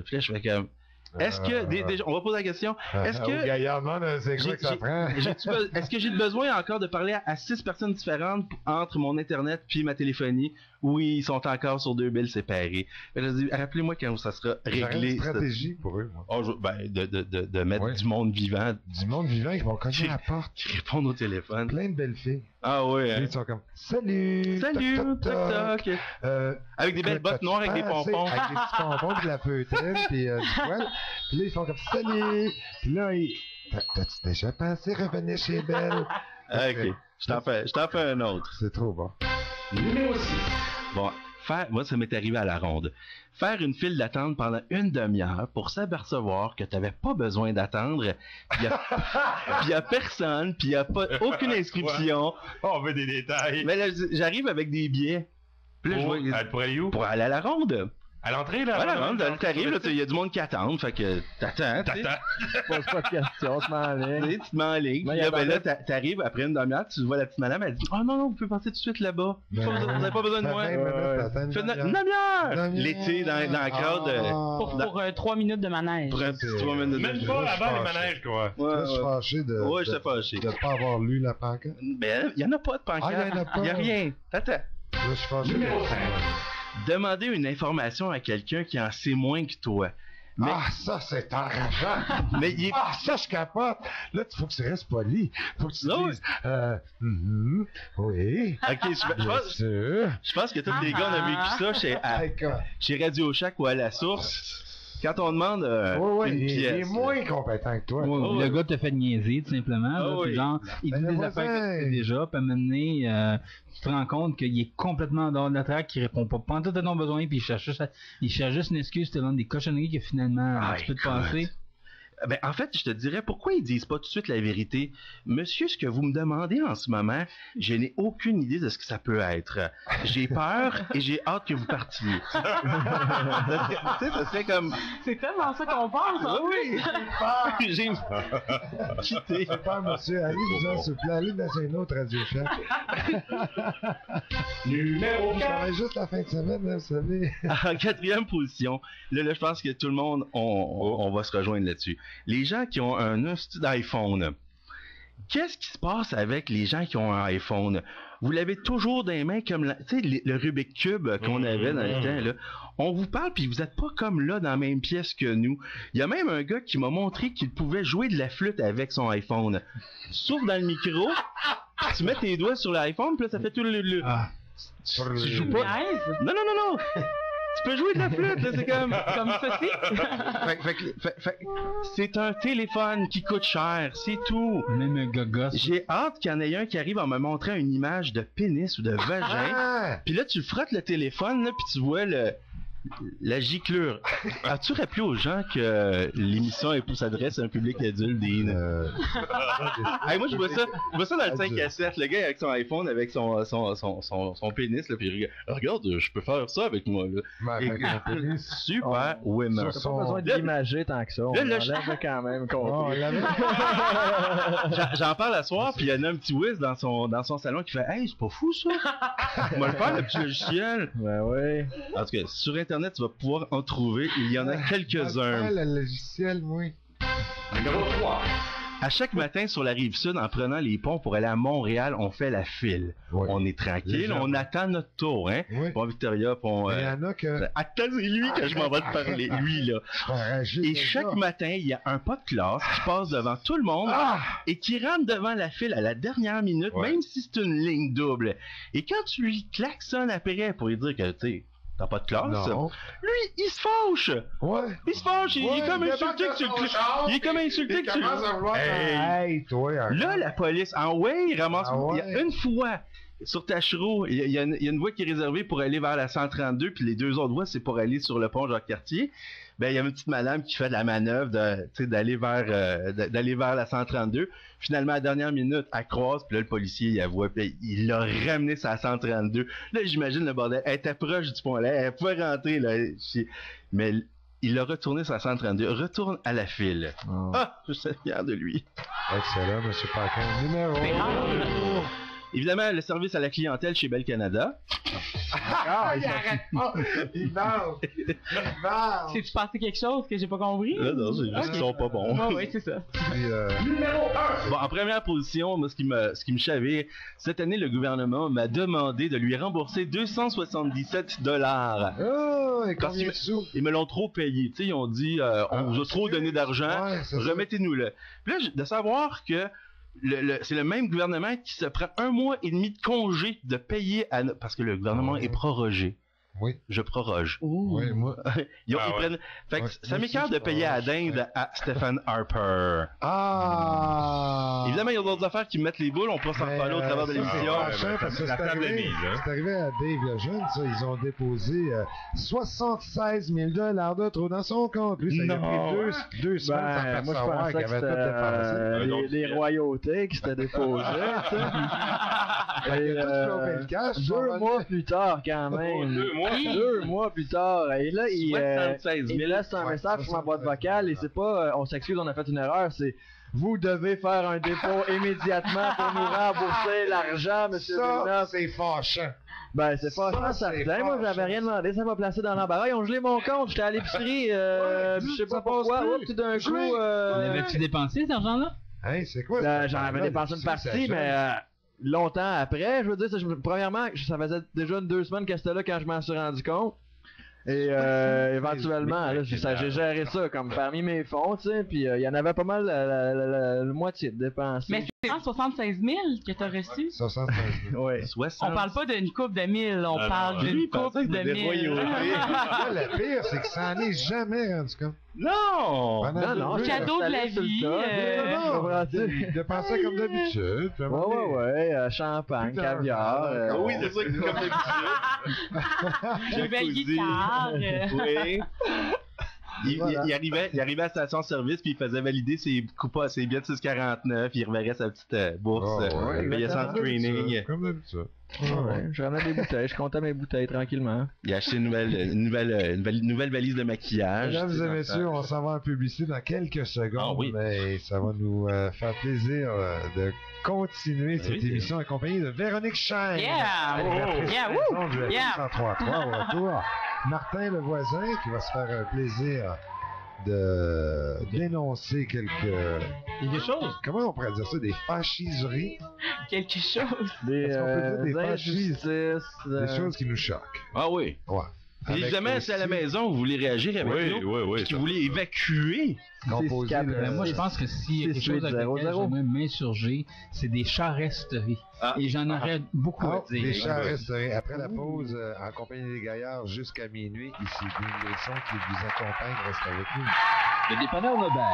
Puis là, je fais comme... Est-ce que, déjà, on va poser la question, est-ce que... Gaillard demande, c'est quoi que ça prend? Est-ce que j'ai besoin encore de parler à 6 personnes différentes entre mon Internet puis ma téléphonie, où ils sont encore sur 2 billes séparées? Je dis, rappelez-moi quand ça sera réglé. Une stratégie pour eux, moi. De mettre du monde vivant. Du monde vivant qui vont cogner à la porte. Qui répondent au téléphone. Plein de belles filles. Ah ouais. Ils sont comme, salut! Salut! Toc, toc. Avec des belles bottes noires avec des pompons. Avec des petits pompons, de la feutrine, puis du poil. Puis là, ils font comme, salut! Puis là, t'as-tu déjà pensé revenir chez Belle? Ok, je t'en fais un autre. C'est trop bon. Numéro 6. Bon, moi, ça m'est arrivé à la ronde. Faire une file d'attente pendant une demi-heure pour s'apercevoir que t'avais pas besoin d'attendre, pis y a personne, pis y a pas aucune inscription. On veut des détails. Mais là, j'arrive avec des billets. Puis là, pour aller où? Pour aller à la ronde. À l'entrée, là? Ouais, la ronde, t'arrives, là, il y a du monde qui attend, fait que t'attends. Pose pas de questions, tu m'enlèves. Tu te mets en ligne. Là, t'arrives après une demi-heure, tu vois la petite madame, elle dit, oh non, vous pouvez passer tout de suite là-bas. Vous n'avez pas besoin de moi. Faites une demi-heure! L'été, dans la crowd. Pour 3 minutes de manège. Pour un petit 3 minutes de Même pas avant les manèges, quoi. Je suis fâché de. Ouais, j'étais fâché. De pas avoir lu la pancarte. Ben, il y en a pas de pancarte. Ah, il y en a pas. Il y a rien. Attends. Là, je suis fâché de. Demander une information à quelqu'un qui en sait moins que toi. Mais... Ah, ça, c'est enrageant! Mais Ah, ça, je capote! Là, il faut que tu restes poli. Faut que tu dises, oui. Ok, je pense que tous les gars, on a vécu ça chez Radio Shack ou à La Source. Quand on demande une pièce. Il est moins compétent que toi. Le gars te fait niaiser, tout simplement. Genre, il dit des affaires que tu sais déjà, puis à un moment donné, tu te rends compte qu'il est complètement en dehors de la traque, qu'il répond pas tout à ton besoin, puis il cherche juste une excuse, te donne des cochonneries que finalement, tu peux te passer. Ben, en fait, je te dirais, pourquoi ils disent pas tout de suite la vérité? Monsieur, ce que vous me demandez en ce moment, je n'ai aucune idée de ce que ça peut être. J'ai peur et j'ai hâte que vous partiez. Tu sais, ça serait comme... C'est tellement ça qu'on pense, hein? Oui! J'ai quitté. J'ai peur, monsieur. Allez-vous-en, s'il vous plaît. Allez dans une autre Radio Shack. Numéro 4. Je travaille juste la fin de semaine, là, vous savez. En 4e position, là, je pense que tout le monde, on va se rejoindre là-dessus. Les gens qui ont un iPhone, qu'est-ce qui se passe avec les gens qui ont un iPhone? Vous l'avez toujours dans les mains comme tu sais, le Rubik Cube qu'on avait dans le temps, là. On vous parle puis vous êtes pas comme là dans la même pièce que nous. Il y a même un gars qui m'a montré qu'il pouvait jouer de la flûte avec son iPhone. Souffle dans le micro, tu mets tes doigts sur l'iPhone puis là ça fait tout le... Tu joues pas... Non. Tu peux jouer de la flûte, là, c'est comme ceci. C'est un téléphone qui coûte cher, c'est tout. Même un gogosse. J'ai hâte qu'il y en ait un qui arrive à me montrer une image de pénis ou de vagin. Puis là, tu frottes le téléphone, là, puis tu vois la giclure. As-tu rappelé aux gens que l'émission s'adresse à un public adulte, Dean? Hey, moi, je vois ça dans le 5 à 7. Le gars avec son iPhone, avec son pénis, là, puis regarde, je peux faire ça avec moi, là. Et, super, oui, mais... T'as pas besoin de l'imager tant que ça. On l'enlève quand même. J'en parle à soir, puis il y en a un petit whiz dans son salon qui fait « Hey, c'est pas fou, ça! On va le faire, le petit logiciel! » Ben ouais. En tout cas, sur Internet, tu vas pouvoir en trouver. Il y en a quelques-uns. Le logiciel, oui. Numéro 3. À chaque matin sur la rive sud, en prenant les ponts pour aller à Montréal, on fait la file. Oui. On est tranquille, on attend notre tour, hein. Oui. Pont Victoria, pont... Il y en a que... Attends, c'est lui que je m'en vais te parler. Lui, là. Et chaque matin, il y a un pas de classe qui passe devant tout le monde et qui rentre devant la file à la dernière minute, même si c'est une ligne double. Et quand tu lui klaxonnes après pour lui dire que, tu sais, t'as pas de classe? Non. Lui, il se fâche! Ouais. Il se fâche, il est comme insulté que tu le... Il est comme insulté que tu le... Hey, toi! Là, la police, il ramasse... Il y a une fois, sur Tachereau, il y a une voie qui est réservée pour aller vers la 132, puis les 2 autres voies, c'est pour aller sur le pont Jacques-Cartier. Ben, il y a une petite madame qui fait de la manœuvre d'aller vers la 132. Finalement, à la dernière minute, elle croise, puis là, le policier, il la voit, puis il l'a ramené sur la 132. Là, j'imagine le bordel. Elle était proche du pont, là. Elle pouvait rentrer, là. Mais il l'a retourné sur la 132. Retourne à la file. Je suis fier de lui. Excellent, M. Paquin. Numéro Évidemment, le service à la clientèle chez Bell Canada. Ah, il arrête pas! Il vend! Il vend! C'est-tu passé quelque chose que j'ai pas compris? Non, c'est juste qu'ils sont pas bons. Oui, c'est ça. Puis, Numéro 1. Bon, en première position, moi, ce qui me chavait, cette année, le gouvernement m'a demandé de lui rembourser 277 $. oh, et Parce combien de que- sous? Ils me l'ont trop payé. Tu sais, ils ont dit, on vous a trop donné d'argent, Ouais, c'est ça. remettez-nous-le. Puis là, de savoir que c'est le même gouvernement qui se prend 1 mois et demi de congé de payer parce que le gouvernement Ouais. est prorogé. Oui, Je proroge. oui, moi. Ils Ah ouais. prennent. Fait que Ouais, ça moi m'écarte aussi, de je payer à la proroge, dinde à Stephen Harper. Ah! Évidemment, il y a d'autres affaires qui me mettent les boules, on pourra s'en reparler au travers de ça, l'émission. c'est fâchant parce que la c'est table est arrivé, mise, hein. c'est arrivé à Dave Lejeune, ça. Ils ont déposé 76 000 $ de trop dans son compte. Lui, ça lui a Non. pris deux semaines sans faire moi, je savoir pensais qu'il que avait c'était tout dépensé. les royautés qui s'étaient déposées, tu sais. Il Et, a tout flopé le cash. ils sont 2 mois revenus. plus tard, quand même. 2 mois. 2 mois plus tard. Et là, il 76 000. me laisse un Ouais, message sur ma boîte 76 000. vocale et c'est pas on s'excuse, on a fait une erreur, c'est vous devez faire un dépôt immédiatement pour nous rembourser l'argent, monsieur Ça, Villeneuve. c'est fâchant. Ben, c'est pas Ça, ça, c'est certain. Moi, j'avais fâchant. rien demandé, ça m'a placé dans l'embarras. Ils ont gelé mon compte, j'étais à l'épicerie, je sais ça pas pourquoi. passe plus. Oups, tout d'un Je coup, sais. L'avais-tu dépensé cet argent-là? Hein, c'est quoi? j'en avais dépensé une partie, mais longtemps après, je veux dire, premièrement, ça faisait déjà 2 semaines que c'était là quand je m'en suis rendu compte. Et éventuellement, là, j'ai géré ça comme parmi mes fonds, tu sais, puis il y en avait pas mal la moitié de dépensés. Mais c'est 176 000 que t'as reçu. 75 000. Ouais. 60. On parle pas d'une coupe de 1000, on Ah, parle non, d'une lui, il pensait coupe que de c'était des 1000. royautés. Là, le pire, c'est que ça en est jamais rendu compte. Non! Pendant Non, deux- cadeau de la installé sur le vie, tas. Non, comprends-tu? il dépensait comme d'habitude. puis à un moment donné, Ouais, champagne, Putain, caviar. ah, Oui, c'est ça, comme d'habitude. Nouvelle Jacuzzi. guitare. Oui. Voilà. Il arrivait à la station-service puis il faisait valider ses coupas, ses billets de 6,49, il reverrait sa petite bourse, Ah, ouais, il payait son exactement. screening. Comme d'habitude. Ouais, je ramenais des bouteilles, je comptais mes bouteilles tranquillement. Il a acheté une nouvelle valise de maquillage. Mesdames tu sais, et messieurs, on s'en va en publicité dans quelques secondes, Ah oui. mais ça va nous faire plaisir de continuer cette Oui. émission accompagnée de Véronique Chaine. Yeah! Animatrice Yeah, maison woo! du FM Yeah! 103.3 au retour. Martin le voisin qui va se faire un plaisir de dénoncer quelques... Quelque chose? Comment on pourrait dire ça? Des fasciseries? Quelque chose. Des Est-ce qu'on peut dire des injustices. Des choses qui nous choquent. Ah oui. Ouais. Et Avec jamais c'est à la aussi maison, vous voulez réagir avec Oui, nous, oui, oui. qui voulez évacuer. composé quatre- de- Ben, moi, je pense que s'il y a quelque chose avec lequel 6-8-0-0. j'aimerais m'insurger, c'est des charresteries. Ah. Et j'en aurais beaucoup Ah, à dire. les chats resteraient. Après la pause, en compagnie des gaillards jusqu'à minuit, ici Dean Wilson qui vous accompagne. Reste avec nous. Le dépanneur Nobel.